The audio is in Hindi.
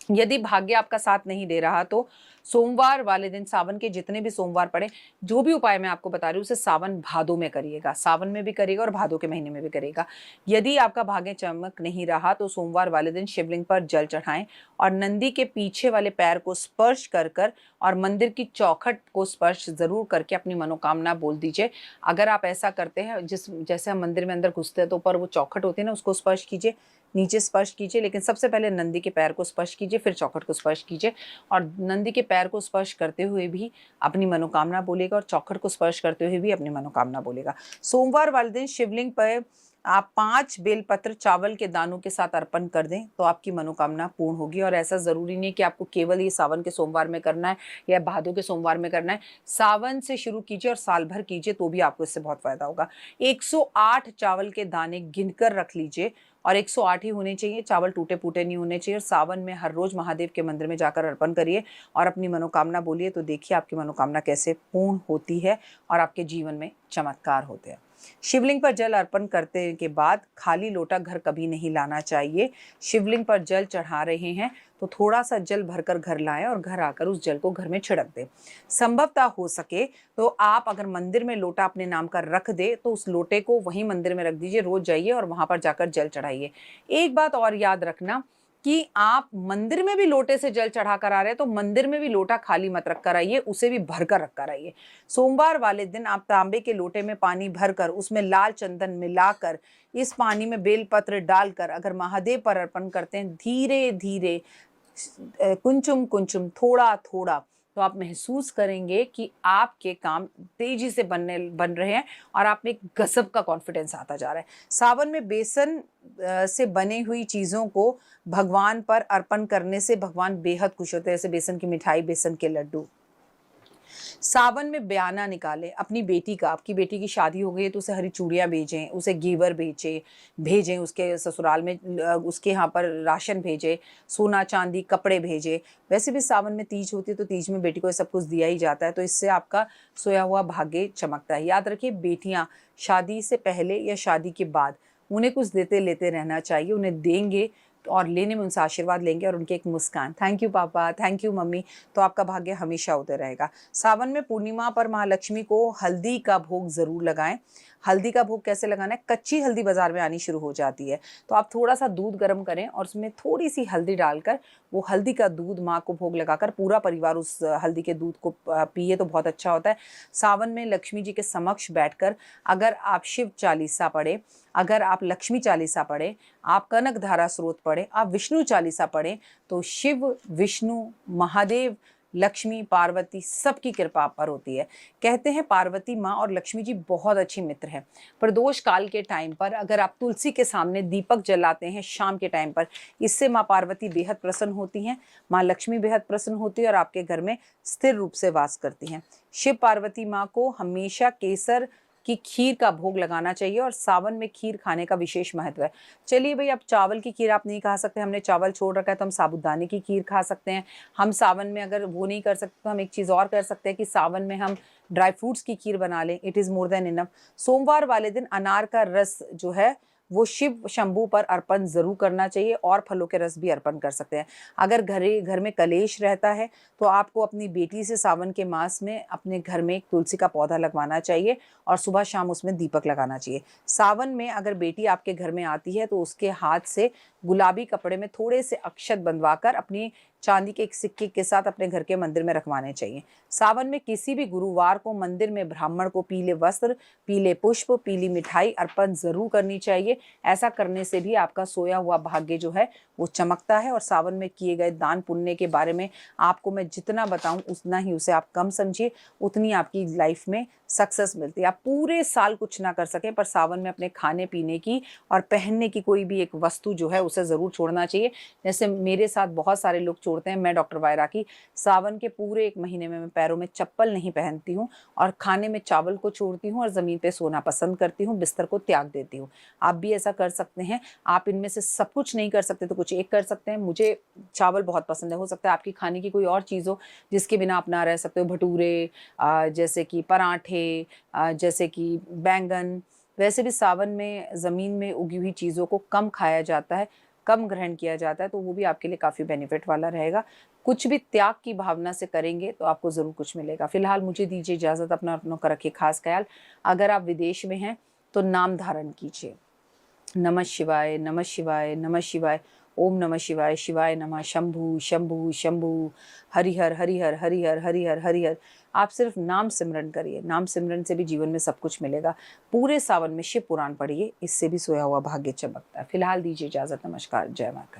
यदि भाग्य आपका साथ नहीं दे रहा तो सोमवार वाले दिन, सावन के जितने भी सोमवार पड़े, जो भी उपाय मैं आपको बता रही हूँ उसे सावन भादों में करिएगा, सावन में भी करिएगा और भादों के महीने में भी करिएगा। यदि आपका भाग्य चमक नहीं रहा तो सोमवार वाले दिन शिवलिंग पर जल चढ़ाएं और नंदी के पीछे वाले पैर को स्पर्श कर कर और मंदिर की चौखट को स्पर्श जरूर करके अपनी मनोकामना बोल दीजिए। अगर आप ऐसा करते हैं, जैसे हम मंदिर में अंदर घुसते हैं तो ऊपर वो चौखट होती है ना, उसको स्पर्श कीजिए, नीचे स्पर्श कीजिए, लेकिन सबसे पहले नंदी के पैर को स्पर्श कीजिए, फिर चौखट को स्पर्श कीजिए और नंदी के पैर को स्पर्श करते हुए भी अपनी मनोकामना बोलेगा और चौखट को स्पर्श करते हुए भी अपनी मनोकामना बोलेगा। सोमवार वाले दिन शिवलिंग पर आप 5 बेलपत्र चावल के दानों के साथ अर्पण कर दें तो आपकी मनोकामना पूर्ण होगी। और ऐसा ज़रूरी नहीं कि आपको केवल ये सावन के सोमवार में करना है या भादों के सोमवार में करना है, सावन से शुरू कीजिए और साल भर कीजिए तो भी आपको इससे बहुत फायदा होगा। 108 चावल के दाने गिनकर रख लीजिए और 108 ही होने चाहिए, चावल टूटे फूटे नहीं होने चाहिए। और सावन में हर रोज महादेव के मंदिर में जाकर अर्पण करिए और अपनी मनोकामना बोलिए तो देखिए आपकी मनोकामना कैसे पूर्ण होती है और आपके जीवन में चमत्कार होते हैं। शिवलिंग पर जल अर्पण करने के बाद खाली लोटा घर कभी नहीं लाना चाहिए। शिवलिंग पर जल चढ़ा रहे हैं तो थोड़ा सा जल भरकर घर लाएं और घर आकर उस जल को घर में छिड़क दें। संभवतः हो सके तो आप अगर मंदिर में लोटा अपने नाम का रख दे तो उस लोटे को वहीं मंदिर में रख दीजिए, रोज जाइए और वहां पर जाकर जल चढ़ाइए। एक बात और याद रखना कि आप मंदिर में भी लोटे से जल चढ़ा कर आ रहे हैं तो मंदिर में भी लोटा खाली मत रख कर आइए, उसे भी भरकर रख कर आइए। सोमवार वाले दिन आप तांबे के लोटे में पानी भरकर उसमें लाल चंदन मिलाकर इस पानी में बेलपत्र डालकर अगर महादेव पर अर्पण करते हैं, धीरे धीरे कुंचुम कुंचुम थोड़ा थोड़ा, तो आप महसूस करेंगे कि आपके काम तेजी से बन रहे हैं और आप में एक गजब का कॉन्फिडेंस आता जा रहा है। सावन में बेसन से बनी हुई चीज़ों को भगवान पर अर्पण करने से भगवान बेहद खुश होते हैं, जैसे बेसन की मिठाई, बेसन के लड्डू। सावन में बयाना निकालें अपनी बेटी का, आपकी बेटी की शादी हो गई है तो उसे हरी चूड़ियाँ भेजें, उसे घेवर भेजें उसके ससुराल में, उसके यहाँ पर राशन भेजें, सोना चांदी कपड़े भेजें। वैसे भी सावन में तीज होती है तो तीज में बेटी को सब कुछ दिया ही जाता है, तो इससे आपका सोया हुआ भाग्य चमकता है। याद रखिए, बेटियाँ शादी से पहले या शादी के बाद उन्हें कुछ देते लेते रहना चाहिए, उन्हें देंगे और लेने में उनसे आशीर्वाद लेंगे और उनके एक मुस्कान, थैंक यू पापा, थैंक यू मम्मी, तो आपका भाग्य हमेशा होते रहेगा। सावन में पूर्णिमा पर महालक्ष्मी को हल्दी का भोग जरूर लगाएं। हल्दी का भोग कैसे लगाना है, कच्ची हल्दी बाजार में आनी शुरू हो जाती है तो आप थोड़ा सा दूध गर्म करें और उसमें थोड़ी सी हल्दी डालकर वो हल्दी का दूध माँ को भोग लगाकर पूरा परिवार उस हल्दी के दूध को पिए तो बहुत अच्छा होता है। सावन में लक्ष्मी जी के समक्ष बैठकर अगर आप शिव चालीसा पढ़े, अगर आप लक्ष्मी चालीसा पढ़े, आप कनक धारा स्रोत पढ़े, आप विष्णु चालीसा पढ़े तो शिव, विष्णु, महादेव, लक्ष्मी, पार्वती सबकी कृपा आप पर होती है। कहते हैं पार्वती माँ और लक्ष्मी जी बहुत अच्छी मित्र हैं। प्रदोष काल के टाइम पर अगर आप तुलसी के सामने दीपक जलाते हैं शाम के टाइम पर, इससे माँ पार्वती बेहद प्रसन्न होती हैं, माँ लक्ष्मी बेहद प्रसन्न होती है और आपके घर में स्थिर रूप से वास करती हैं। शिव पार्वती माँ को हमेशा केसर की खीर का भोग लगाना चाहिए और सावन में खीर खाने का विशेष महत्व है। चलिए भाई, अब चावल की खीर आप नहीं खा सकते, हमने चावल छोड़ रखा है तो हम साबूदाने की खीर खा सकते हैं। हम सावन में अगर वो नहीं कर सकते तो हम एक चीज़ और कर सकते हैं कि सावन में हम ड्राई फ्रूट्स की खीर बना लें, it is more than enough. सोमवार वाले दिन अनार का रस जो है वो शिव शंभू पर अर्पण जरूर करना चाहिए और फलों के रस भी अर्पण कर सकते हैं। अगर घर में कलेश रहता है तो आपको अपनी बेटी से सावन के मास में अपने घर में एक तुलसी का पौधा लगवाना चाहिए और सुबह शाम उसमें दीपक लगाना चाहिए। सावन में अगर बेटी आपके घर में आती है तो उसके हाथ से गुलाबी कपड़े में थोड़े से अक्षत बंधवाकर अपनी चांदी के एक सिक्के के साथ अपने घर के मंदिर में रखवाने चाहिए। सावन में किसी भी गुरुवार को मंदिर में ब्राह्मण को पीले वस्त्र, पीले पुष्प, पीली मिठाई अर्पण जरूर करनी चाहिए। ऐसा करने से भी आपका सोया हुआ भाग्य जो है वो चमकता है। और सावन में किए गए दान पुण्य के बारे में आपको मैं जितना बताऊं उतना ही उसे आप कम समझिए, उतनी आपकी लाइफ में सक्सेस मिलती है। आप पूरे साल कुछ ना कर सकें पर सावन में अपने खाने पीने की और पहनने की कोई भी एक वस्तु जो है उसे ज़रूर छोड़ना चाहिए। जैसे मेरे साथ बहुत सारे लोग छोड़ते हैं, मैं डॉक्टर वायरा की सावन के पूरे 1 महीने में मैं पैरों में चप्पल नहीं पहनती हूँ और खाने में चावल को छोड़ती हूँ और ज़मीन पे सोना पसंद करती हूँ, बिस्तर को त्याग देती हूँ। आप भी ऐसा कर सकते हैं। आप इनमें से सब कुछ नहीं कर सकते तो कुछ एक कर सकते हैं। मुझे चावल बहुत पसंद है, हो सकता है आपकी खाने की कोई और चीज़ हो जिसके बिना आप ना रह सकते हो, भटूरे, जैसे कि पराठे, जैसे कि बैंगन। वैसे भी सावन में ज़मीन में उगी हुई चीज़ों को कम खाया जाता है, कम ग्रहण किया जाता है तो वो भी आपके लिए काफ़ी बेनिफिट वाला रहेगा। कुछ भी त्याग की भावना से करेंगे तो आपको ज़रूर कुछ मिलेगा। फिलहाल मुझे दीजिए इजाज़त, अपनों का रखिए खास ख्याल। अगर आप विदेश में हैं तो नाम धारण कीजिए, नमः शिवाय, नमः शिवाय, नमः शिवाय, ओम नमः शिवाय, शिवाय नमः, शंभु शंभु शंभु, हरिहर हरिहर हरिहर हरिहर हरिहर। आप सिर्फ नाम सिमरन करिए, नाम सिमरन से भी जीवन में सब कुछ मिलेगा। पूरे सावन में शिव पुराण पढ़िए, इससे भी सोया हुआ भाग्य चमकता है। फिलहाल दीजिए इजाज़त, नमस्कार, जय माता।